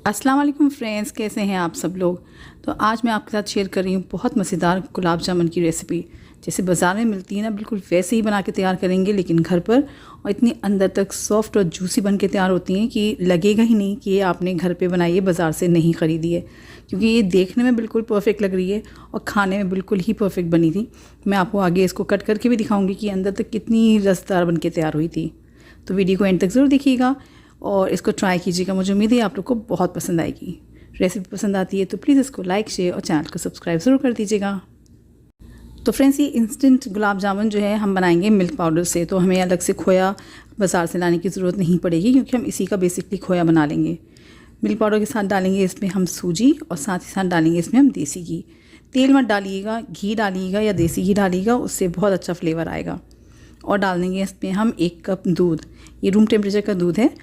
अस्सलाम वालेकुम फ्रेंड्स, कैसे हैं आप सब लोग। तो आज मैं आपके साथ शेयर कर रही हूँ बहुत मज़ेदार गुलाब जामुन की रेसिपी। जैसे बाज़ार में मिलती है ना, बिल्कुल वैसे ही बना के तैयार करेंगे लेकिन घर पर, और इतनी अंदर तक सॉफ्ट और जूसी बन के तैयार होती हैं कि लगेगा ही नहीं कि ये आपने घर पे बनाई है, बाज़ार से नहीं ख़रीदी है। क्योंकि ये देखने में बिल्कुल परफेक्ट लग रही है और खाने में बिल्कुल ही परफेक्ट बनी थी। मैं आपको आगे इसको कट करके भी दिखाऊँगी कि अंदर तक कितनी रसदार बन के तैयार हुई थी। तो वीडियो को एंड तक ज़रूर देखिएगा और इसको ट्राई कीजिएगा। मुझे उम्मीद है आप लोग को बहुत पसंद आएगी। रेसिपी पसंद आती है तो प्लीज़ इसको लाइक, शेयर और चैनल को सब्सक्राइब ज़रूर कर दीजिएगा। तो फ्रेंड्स, ये इंस्टेंट गुलाब जामुन जो है हम बनाएंगे मिल्क पाउडर से, तो हमें अलग से खोया बाज़ार से लाने की ज़रूरत नहीं पड़ेगी क्योंकि हम इसी का बेसिकली खोया बना लेंगे। मिल्क पाउडर के साथ डालेंगे इसमें हम सूजी और साथ ही साथ डालेंगे इसमें हम देसी घी। तेल मत डालिएगा, घी डालिएगा या देसी घी डालिएगा, उससे बहुत अच्छा फ्लेवर आएगा। और डाल देंगे इसमें हम 1 कप दूध। ये रूम टेम्परेचर का दूध है।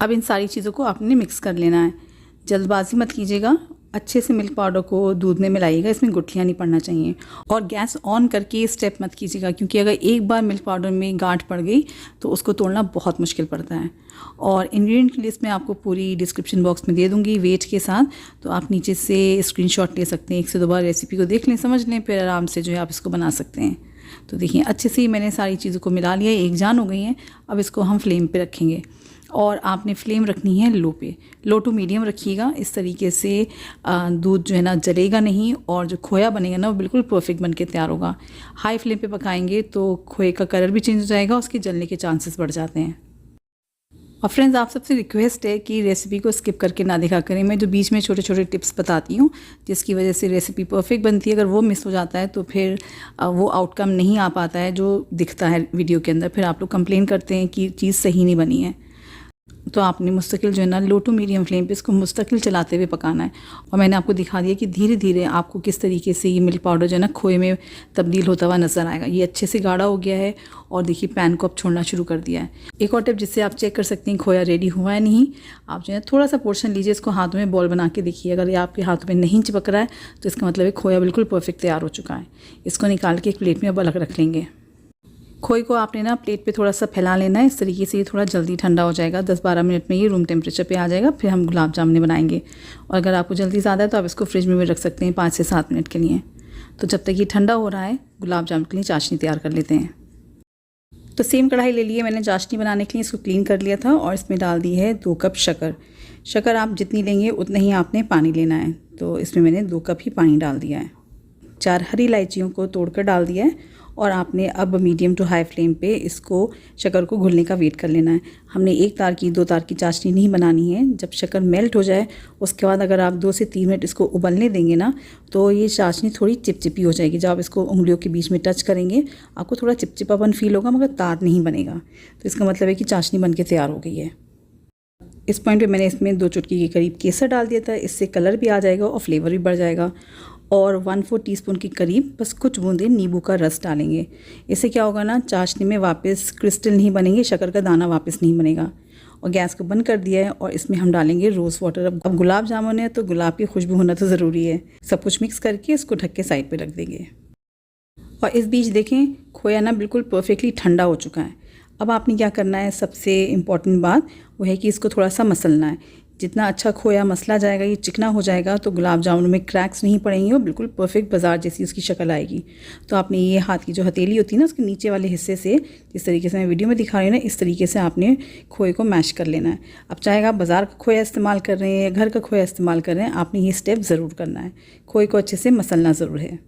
अब इन सारी चीज़ों को आपने मिक्स कर लेना है। जल्दबाजी मत कीजिएगा, अच्छे से मिल्क पाउडर को दूध में मिलाइएगा, इसमें गुठलियाँ नहीं पड़ना चाहिए। और गैस ऑन करके स्टेप मत कीजिएगा क्योंकि अगर एक बार मिल्क पाउडर में गांठ पड़ गई तो उसको तोड़ना बहुत मुश्किल पड़ता है। और इंग्रेडिएंट की लिस्ट मैं आपको पूरी डिस्क्रिप्शन बॉक्स में दे दूँगी वेट के साथ, तो आप नीचे से स्क्रीनशॉट ले सकते हैं। 1 से 2 बार रेसिपी को देख लें, समझ लें, फिर आराम से जो है आप इसको बना सकते हैं। तो देखिए अच्छे से ही मैंने सारी चीज़ों को मिला लिया, एक जान हो गई हैं। अब इसको हम फ्लेम पे रखेंगे और आपने फ्लेम रखनी है लो पे, लो टू मीडियम रखिएगा। इस तरीके से दूध जो है ना जलेगा नहीं और जो खोया बनेगा ना वो बिल्कुल परफेक्ट बन के तैयार होगा। हाई फ्लेम पे पकाएंगे तो खोए का कलर भी चेंज हो जाएगा, उसके जलने के चांसेस बढ़ जाते हैं। और फ्रेंड्स, आप सबसे रिक्वेस्ट है कि रेसिपी को स्किप करके ना देखा करें। मैं जो बीच में छोटे छोटे टिप्स बताती हूँ जिसकी वजह से रेसिपी परफेक्ट बनती है, अगर वो मिस हो जाता है तो फिर वो आउटकम नहीं आ पाता है जो दिखता है वीडियो के अंदर। फिर आप लोग कंप्लेन करते हैं कि चीज़ सही नहीं बनी है। तो आपने मुस्तकिल जो है ना लो टू मीडियम फ्लेम पे इसको मुस्तकिल चलाते हुए पकाना है। और मैंने आपको दिखा दिया कि धीरे धीरे आपको किस तरीके से ये मिल्क पाउडर जो है ना खोए में तब्दील होता हुआ नज़र आएगा। ये अच्छे से गाढ़ा हो गया है और देखिए पैन को अब छोड़ना शुरू कर दिया है। एक और टिप जिससे आप चेक कर सकते हैं खोया रेडी हुआ है नहीं, आप जो है थोड़ा सा पोर्शन लीजिए, इसको हाथों में बॉल बना के देखिए। अगर ये आपके हाथों में नहीं चिपक रहा है तो इसका मतलब है खोया बिल्कुल परफेक्ट तैयार हो चुका है। इसको निकाल के एक प्लेट में अब अलग रख लेंगे। खोए को आपने ना प्लेट पे थोड़ा सा फैला लेना है, इस तरीके से ये थोड़ा जल्दी ठंडा हो जाएगा। 10-12 मिनट में ये रूम टेम्परेचर पे आ जाएगा। फिर हम गुलाब जामुन बनाएंगे। और अगर आपको जल्दी ज़्यादा है तो आप इसको फ्रिज में भी रख सकते हैं 5 से 7 मिनट के लिए। तो जब तक ये ठंडा हो रहा है गुलाब जामुन के लिए चाशनी तैयार कर लेते हैं। तो सेम कढ़ाई ले लिए मैंने चाशनी बनाने के लिए, इसको क्लीन कर लिया था और इसमें डाल दी है 2 कप शक्कर। शक्कर आप जितनी लेंगे उतना ही आपने पानी लेना है, तो इसमें मैंने 2 कप ही पानी डाल दिया है। 4 हरी इलायचियों को तोड़कर डाल दिया है और आपने अब मीडियम टू हाई फ्लेम पे इसको शक्कर को घुलने का वेट कर लेना है। हमने 1 तार की 2 तार की चाशनी नहीं बनानी है। जब शक्कर मेल्ट हो जाए उसके बाद अगर आप 2 से 3 मिनट इसको उबलने देंगे ना तो ये चाशनी थोड़ी चिपचिपी हो जाएगी। जब आप इसको उंगलियों के बीच में टच करेंगे आपको थोड़ा चिपचिपापन फील होगा, मगर तार नहीं बनेगा। तो इसका मतलब है कि चाशनी बन के तैयार हो गई है। इस पॉइंट पे मैंने इसमें 2 चुटकी के करीब केसर डाल दिया था, इससे कलर भी आ जाएगा और फ्लेवर भी बढ़ जाएगा। और 1/4 टीस्पून के करीब बस कुछ बूंदे नींबू का रस डालेंगे। इससे क्या होगा ना, चाशनी में वापस क्रिस्टल नहीं बनेंगे, शक्कर का दाना वापस नहीं बनेगा। और गैस को बंद कर दिया है और इसमें हम डालेंगे रोज़ वाटर। अब गुलाब जामुन है तो गुलाब की खुशबू होना तो ज़रूरी है। सब कुछ मिक्स करके इसको ढक के साइड पे रख देंगे। और इस बीच देखें खोया ना बिल्कुल परफेक्टली ठंडा हो चुका है। अब आपने क्या करना है, सबसे इम्पॉर्टेंट बात वो है कि इसको थोड़ा सा मसलना है। जितना अच्छा खोया मसला जाएगा, ये चिकना हो जाएगा, तो गुलाब जामुन में क्रैक्स नहीं पड़ेंगे और बिल्कुल परफेक्ट बाजार जैसी उसकी शक्ल आएगी। तो आपने ये हाथ की जो हथेली होती है ना उसके नीचे वाले हिस्से से, जिस तरीके से मैं वीडियो में दिखा रही हूँ ना, इस तरीके से आपने खोए को मैश कर लेना है। अब चाहे आप बाज़ार का खोया इस्तेमाल कर रहे हैं या घर का खोया इस्तेमाल कर रहे हैं, आपने ये स्टेप ज़रूर करना है। खोए को अच्छे से मसलना ज़रूर है।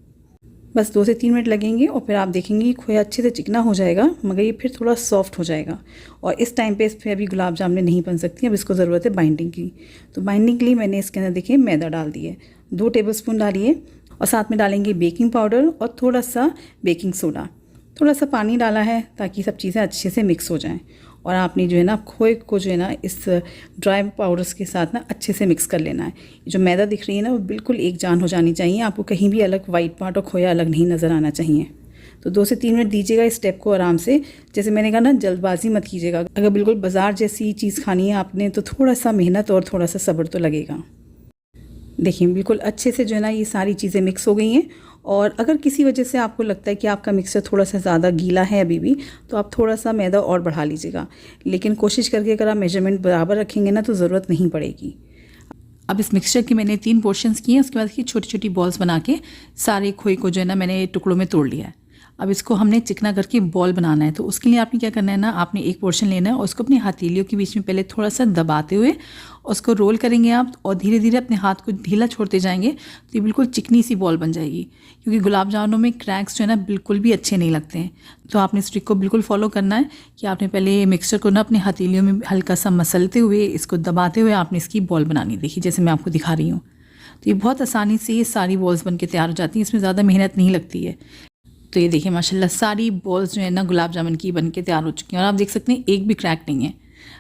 बस 2 से 3 मिनट लगेंगे और फिर आप देखेंगे कि खोया अच्छे से चिकना हो जाएगा, मगर ये फिर थोड़ा सॉफ्ट हो जाएगा। और इस टाइम पे इस पर अभी गुलाब जामुन नहीं बन सकती, अब इसको ज़रूरत है बाइंडिंग की। तो बाइंडिंग के लिए मैंने इसके अंदर देखिए मैदा डाल दिए, 2 टेबलस्पून डालिए। और साथ में डालेंगे बेकिंग पाउडर और थोड़ा सा बेकिंग सोडा। थोड़ा सा पानी डाला है ताकि सब चीज़ें अच्छे से मिक्स हो जाएँ। और आपने जो है ना खोए को जो है ना इस ड्राई पाउडर्स के साथ ना अच्छे से मिक्स कर लेना है। जो मैदा दिख रही है ना वो बिल्कुल एक जान हो जानी चाहिए। आपको कहीं भी अलग वाइट पार्ट और खोया अलग नहीं नज़र आना चाहिए। तो 2 से 3 मिनट दीजिएगा इस स्टेप को आराम से। जैसे मैंने कहा ना, जल्दबाजी मत कीजिएगा। अगर बिल्कुल बाजार जैसी चीज़ खानी है आपने तो थोड़ा सा मेहनत और थोड़ा सा सब्र तो लगेगा। देखिए बिल्कुल अच्छे से जो है ना ये सारी चीज़ें मिक्स हो गई हैं। और अगर किसी वजह से आपको लगता है कि आपका मिक्सचर थोड़ा सा ज़्यादा गीला है अभी भी, तो आप थोड़ा सा मैदा और बढ़ा लीजिएगा। लेकिन कोशिश करके अगर आप मेजरमेंट बराबर रखेंगे ना तो ज़रूरत नहीं पड़ेगी। अब इस मिक्सचर के मैंने 3 पोर्शंस किए हैं। उसके बाद की छोटी छोटी बॉल्स बना के सारे खोए को जो है ना मैंने टुकड़ों में तोड़ लिया है। अब इसको हमने चिकना करके बॉल बनाना है। तो उसके लिए आपने क्या करना है ना, आपने एक पोर्शन लेना है और उसको अपनी हथेलियों के बीच में पहले थोड़ा सा दबाते हुए उसको रोल करेंगे आप, और धीरे धीरे अपने हाथ को ढीला छोड़ते जाएंगे तो ये बिल्कुल चिकनी सी बॉल बन जाएगी। क्योंकि गुलाब जामुनों में क्रैक्स जो है ना बिल्कुल भी अच्छे नहीं लगते हैं। तो आपने इस ट्रिक को बिल्कुल फॉलो करना है कि आपने पहले मिक्सचर को ना अपने हथेलियों में हल्का सा मसलते हुए, इसको दबाते हुए आपने इसकी बॉल बनानी। देखिए जैसे मैं आपको दिखा रही हूँ। तो ये बहुत आसानी से ये सारी बॉल्स बन के तैयार हो जाती हैं, इसमें ज़्यादा मेहनत नहीं लगती है। तो ये देखिए माशाल्लाह सारी बॉल्स जो है ना गुलाब जामुन की बन के तैयार हो चुकी हैं और आप देख सकते हैं एक भी क्रैक नहीं है।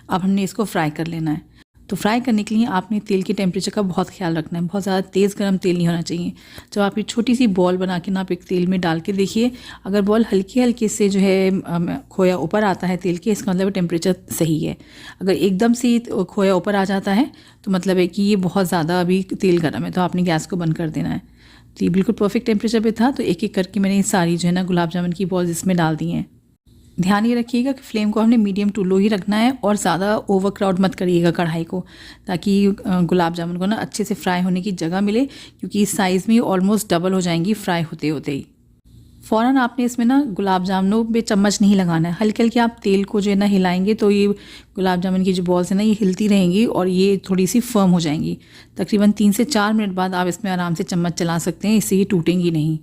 अब हमने इसको फ्राई कर लेना है। तो फ्राई करने के लिए आपने तेल के टेम्परेचर का बहुत ख्याल रखना है। बहुत ज़्यादा तेज़ गर्म तेल नहीं होना चाहिए। जब आप ये छोटी सी बॉल बना के ना आप एक तेल में डाल के देखिए, अगर बॉल हल्के हल्के से जो है खोया ऊपर आता है तेल के, इसका मतलब टेम्परेचर सही है। अगर एकदम से खोया ऊपर आ जाता है तो मतलब है कि ये बहुत ज़्यादा अभी तेल गर्म है, तो आपने गैस को बंद कर देना है। तो ये बिल्कुल परफेक्ट टेम्परेचर पे था। तो एक एक करके मैंने सारी जो है ना गुलाब जामुन की बॉल्स इसमें डाल दी हैं। ध्यान ये रखिएगा कि फ्लेम को हमने मीडियम टू लो ही रखना है और ज़्यादा ओवर क्राउड मत करिएगा कढ़ाई को, ताकि गुलाब जामुन को ना अच्छे से फ्राई होने की जगह मिले। क्योंकि इस साइज़ में ऑलमोस्ट डबल हो जाएंगी फ्राई होते होते ही। फ़ौरन आपने इसमें ना गुलाब जामुनों पे चम्मच नहीं लगाना है। हल्के हल्के आप तेल को जो है ना हिलाएंगे तो ये गुलाब जामुन की जो बॉल्स हैं ना ये हिलती रहेंगी और ये थोड़ी सी फर्म हो जाएंगी। तकरीबन 3 से 4 मिनट बाद आप इसमें आराम से चम्मच चला सकते हैं, इससे ये टूटेंगी नहीं।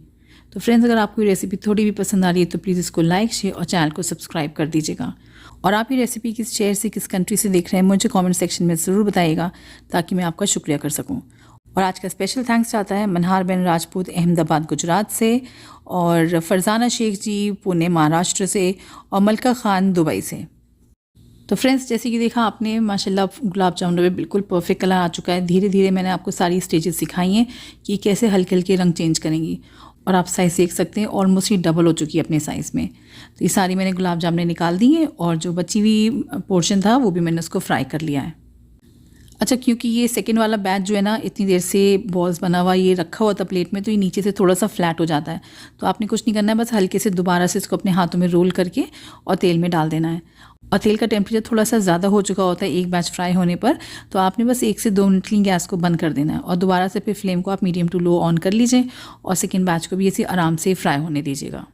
तो फ्रेंड्स, अगर आपको ये रेसिपी थोड़ी भी पसंद आ रही है तो प्लीज़ इसको लाइक, शेयर और चैनल को सब्सक्राइब कर दीजिएगा। और आप ये रेसिपी किस शहर से, किस कंट्री से देख रहे हैं मुझे कमेंट सेक्शन में ज़रूर बताइएगा, ताकि मैं आपका शुक्रिया कर सकूं। और आज का स्पेशल थैंक्स जाता है मनहार बेन राजपूत अहमदाबाद गुजरात से, और फरजाना शेख जी पुणे महाराष्ट्र से, और मलका खान दुबई से। तो फ्रेंड्स, जैसे कि देखा आपने माशाल्लाह गुलाब जामुन में बिल्कुल परफेक्ट कलर आ चुका है। धीरे धीरे मैंने आपको सारी स्टेजेस सिखाई हैं कि कैसे हल्के हल्के रंग चेंज करेंगी। और आप साइज़ देख सकते हैं ऑलमोस्ट ही डबल हो चुकी है अपने साइज़ में। तो ये सारी मैंने गुलाब जामुन निकाल दी हैं और जो बची हुई पोर्शन था वो भी मैंने उसको फ्राई कर लिया है। अच्छा, क्योंकि ये सेकंड वाला बैच जो है ना इतनी देर से बॉल्स बना हुआ ये रखा हुआ था प्लेट में, तो ये नीचे से थोड़ा सा फ्लैट हो जाता है। तो आपने कुछ नहीं करना है, बस हल्के से दोबारा से इसको अपने हाथों में रोल करके और तेल में डाल देना है। और तेल का टेम्परेचर थोड़ा सा ज़्यादा हो चुका होता है एक बैच फ्राई होने पर, तो आपने बस 1 से 2 मिनट के लिए गैस को बंद कर देना है और दोबारा से फिर फ्लेम को आप मीडियम टू लो ऑन कर लीजिए और सेकेंड बैच को भी ऐसे आराम से फ्राई होने दीजिएगा।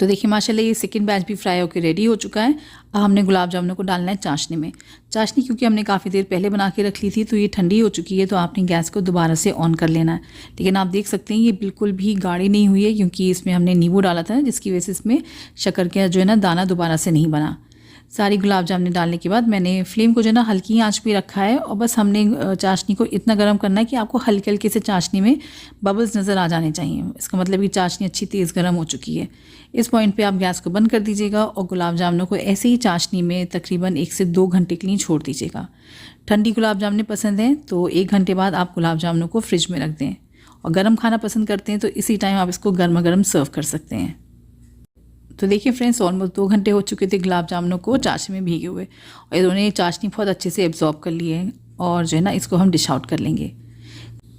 तो देखिए माशाल्लाह ये सेकंड बैच भी फ्राई होकर रेडी हो चुका है। अब हमने गुलाब जामुनों को डालना है चाशनी में। चाशनी क्योंकि हमने काफ़ी देर पहले बना के रख ली थी तो ये ठंडी हो चुकी है, तो आपने गैस को दोबारा से ऑन कर लेना है। लेकिन आप देख सकते हैं ये बिल्कुल भी गाढ़ी नहीं हुई है, क्योंकि इसमें हमने नींबू डाला था, जिसकी वजह से इसमें शक्कर का जो है ना दाना दोबारा से नहीं बना। सारी गुलाब जामुन डालने के बाद मैंने फ्लेम को जो है ना हल्की आंच पे रखा है और बस हमने चाशनी को इतना गर्म करना है कि आपको हल्के हल्के से चाशनी में बबल्स नज़र आ जाने चाहिए। इसका मतलब कि चाशनी अच्छी तेज़ गर्म हो चुकी है। इस पॉइंट पे आप गैस को बंद कर दीजिएगा और गुलाब जामुनों को ऐसे ही चाशनी में तकरीबन 1 से 2 घंटे के लिए छोड़ दीजिएगा। ठंडी गुलाब जामुन पसंद हैं तो 1 घंटे बाद आप गुलाब जामुनों को फ्रिज में रख दें, और गर्म खाना पसंद करते हैं तो इसी टाइम आप इसको गर्मा गर्म सर्व कर सकते हैं। तो देखिए फ्रेंड्स, ऑलमोस्ट 2 घंटे हो चुके थे गुलाब जामुनों को चाशनी में भीगे हुए, और इन्होंने चाशनी बहुत अच्छे से एब्जॉर्ब कर ली है। और जो है ना इसको हम डिश आउट कर लेंगे।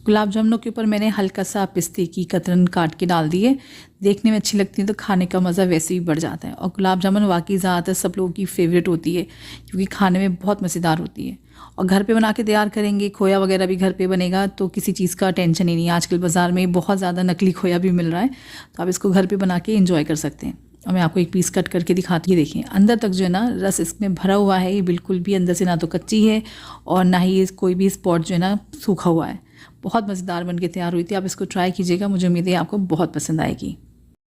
गुलाब जामुनों के ऊपर मैंने हल्का सा पिस्ते की कतरन काट के डाल दी है। देखने में अच्छी लगती है तो खाने का मज़ा वैसे भी बढ़ जाता है। और गुलाब जामुन वाकई ज़्यादातर सब लोगों की फेवरेट होती है, क्योंकि खाने में बहुत मज़ेदार होती है। और घर पे बना के तैयार करेंगे, खोया वगैरह भी घर पे बनेगा तो किसी चीज़ का टेंशन ही नहीं। आजकल बाज़ार में बहुत ज़्यादा नकली खोया भी मिल रहा है, तो आप इसको घर पर बना के इंजॉय कर सकते हैं। और मैं आपको एक पीस कट करके दिखाती हूँ। देखिए अंदर तक जो है ना रस इसमें भरा हुआ है, ये बिल्कुल भी अंदर से ना तो कच्ची है और ना ही कोई भी स्पॉट जो है ना सूखा हुआ है। बहुत मज़ेदार बन के तैयार हुई थी। आप इसको ट्राई कीजिएगा, मुझे उम्मीद है आपको बहुत पसंद आएगी।